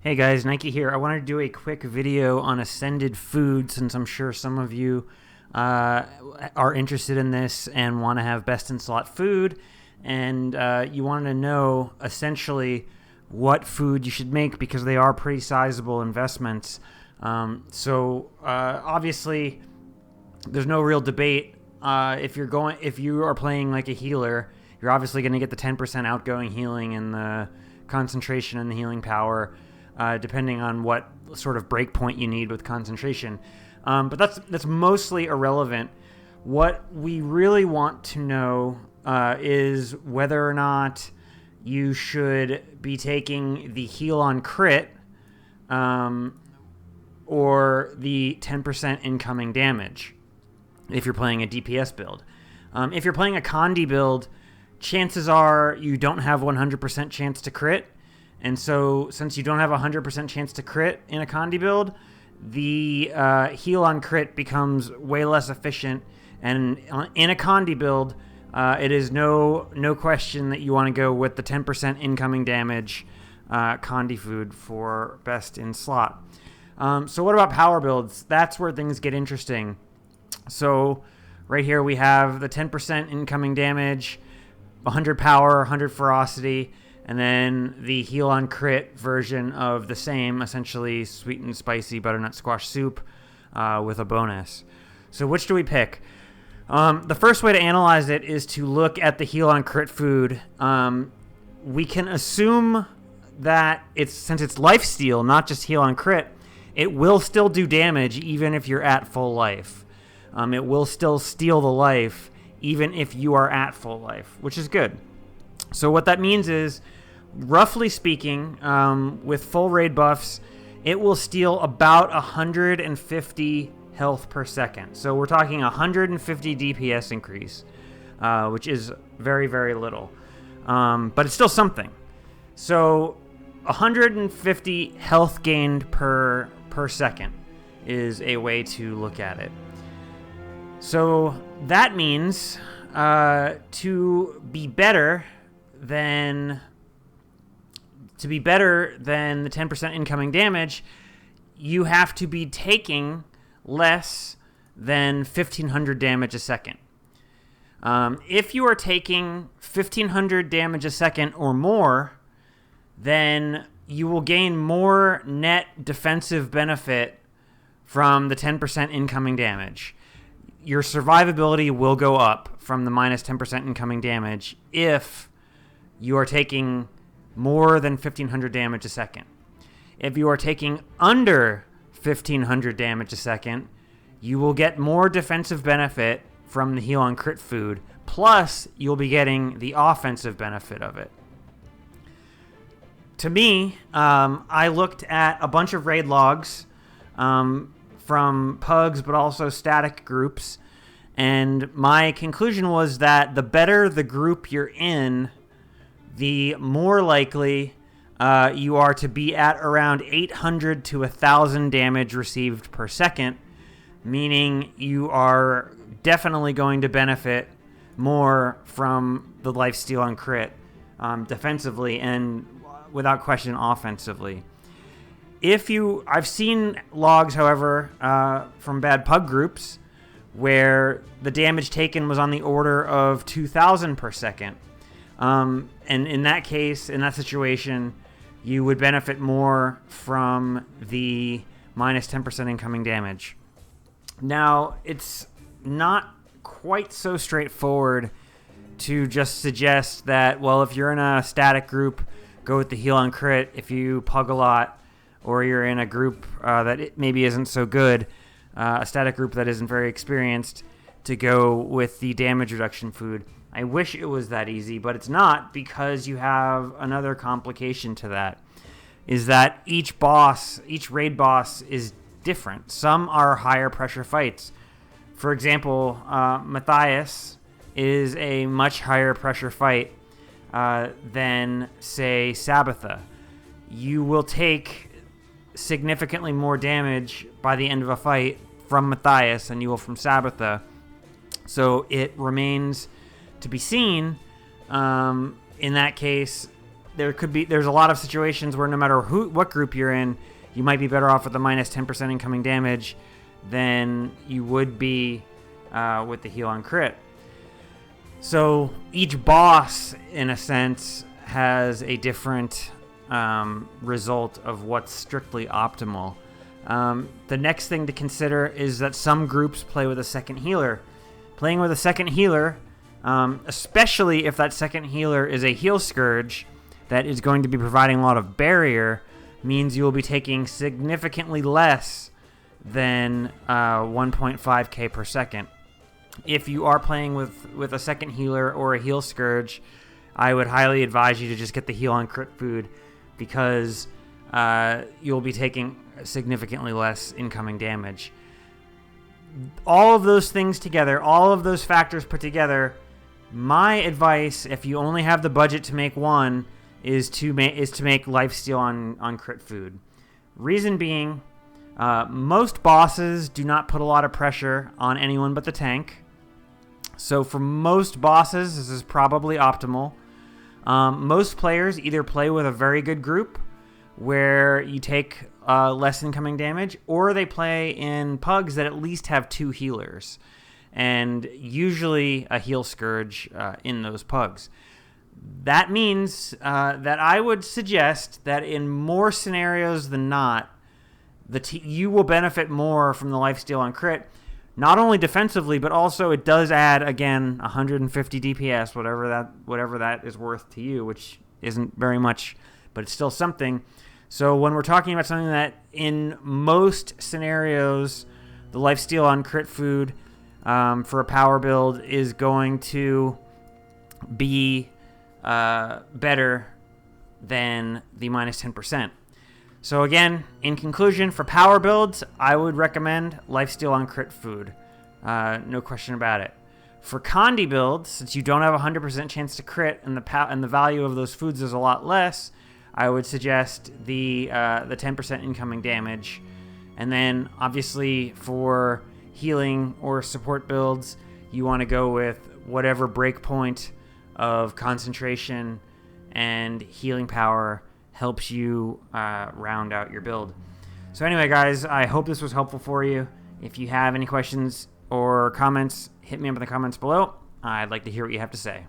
Hey guys, Nike here. I wanted to do a quick video on Ascended Food since I'm sure some of you are interested in this and want to have best in slot food, and you wanted to know essentially what food you should make because they are pretty sizable investments. Obviously, there's no real debate. If you are playing like a healer, you're obviously going to get the 10% outgoing healing and the concentration and the healing power, depending on what sort of breakpoint you need with concentration. But that's mostly irrelevant. What we really want to know is whether or not you should be taking the heal on crit or the 10% incoming damage if you're playing a DPS build. If you're playing a Condi build, chances are you don't have 100% chance to crit. And so since you don't have 100% chance to crit in a Condi build, the heal on crit becomes way less efficient. And in a Condi build, it is no question that you want to go with the 10% incoming damage Condi food for best in slot. So what about power builds? That's where things get interesting. So right here we have the 10% incoming damage, 100 power, 100 ferocity, and then the heal on crit version of the same, essentially sweet and spicy butternut squash soup with a bonus. So which do we pick? The first way to analyze it is to look at the heal on crit food. We can assume that since it's lifesteal, not just heal on crit, it will still do damage even if you're at full life. It will still steal the life even if you are at full life, which is good. So what that means is, roughly speaking, with full raid buffs, it will steal about 150 health per second. So we're talking 150 DPS increase, which is very, very little. But it's still something. So 150 health gained per second is a way to look at it. So that means to be better than the 10% incoming damage, you have to be taking less than 1,500 damage a second. If you are taking 1,500 damage a second or more, then you will gain more net defensive benefit from the 10% incoming damage. Your survivability will go up from the minus 10% incoming damage if you are taking more than 1,500 damage a second. If you are taking under 1,500 damage a second, you will get more defensive benefit from the heal on crit food, plus you'll be getting the offensive benefit of it. To me, I looked at a bunch of raid logs from pugs, but also static groups, and my conclusion was that the better the group you're in, the more likely you are to be at around 800 to 1,000 damage received per second, meaning you are definitely going to benefit more from the lifesteal on crit defensively and without question offensively. I've seen logs, however, from bad pug groups where the damage taken was on the order of 2,000 per second. And in that case, in that situation, you would benefit more from the minus 10% incoming damage. Now, it's not quite so straightforward to just suggest that, well, if you're in a static group, go with the heal on crit. If you pug a lot, or you're in a group that it maybe isn't so good, a static group that isn't very experienced, to go with the damage reduction food. I wish it was that easy, but it's not, because you have another complication to that, is that each raid boss is different. Some are higher pressure fights. For example, Matthias is a much higher pressure fight than, say, Sabbatha. You will take significantly more damage by the end of a fight from Matthias than you will from Sabbatha. So it remains to be seen, in that case, there's a lot of situations where no matter what group you're in, you might be better off with the minus 10% incoming damage than you would be with the heal on crit. So each boss, in a sense, has a different result of what's strictly optimal. The next thing to consider is that some groups play with a second healer. Playing with a second healer, especially if that second healer is a heal scourge that is going to be providing a lot of barrier, means you will be taking significantly less than 1.5k per second. If you are playing with a second healer or a heal scourge, I would highly advise you to just get the heal on crit food, because you'll be taking significantly less incoming damage. All of those things together, all of those factors put together, my advice, if you only have the budget to make one, is to make lifesteal on crit food. Reason being, most bosses do not put a lot of pressure on anyone but the tank. So for most bosses, this is probably optimal. Most players either play with a very good group where you take less incoming damage, or they play in pugs that at least have 2 healers, and usually a heal scourge in those pugs. That means that I would suggest that in more scenarios than not, you will benefit more from the lifesteal on crit, not only defensively, but also it does add, again, 150 DPS, whatever that is worth to you, which isn't very much, but it's still something. So when we're talking about something that in most scenarios, the lifesteal on crit food for a power build is going to be better than the minus 10%. So again, in conclusion, for power builds, I would recommend lifesteal on crit food. No question about it. For Condi builds, since you don't have a 100% chance to crit and the value of those foods is a lot less, I would suggest the 10% incoming damage. And then obviously for healing or support builds, you want to go with whatever breakpoint of concentration and healing power helps you round out your build. So anyway, guys, I hope this was helpful for you. If you have any questions or comments, hit me up in the comments below. I'd like to hear what you have to say.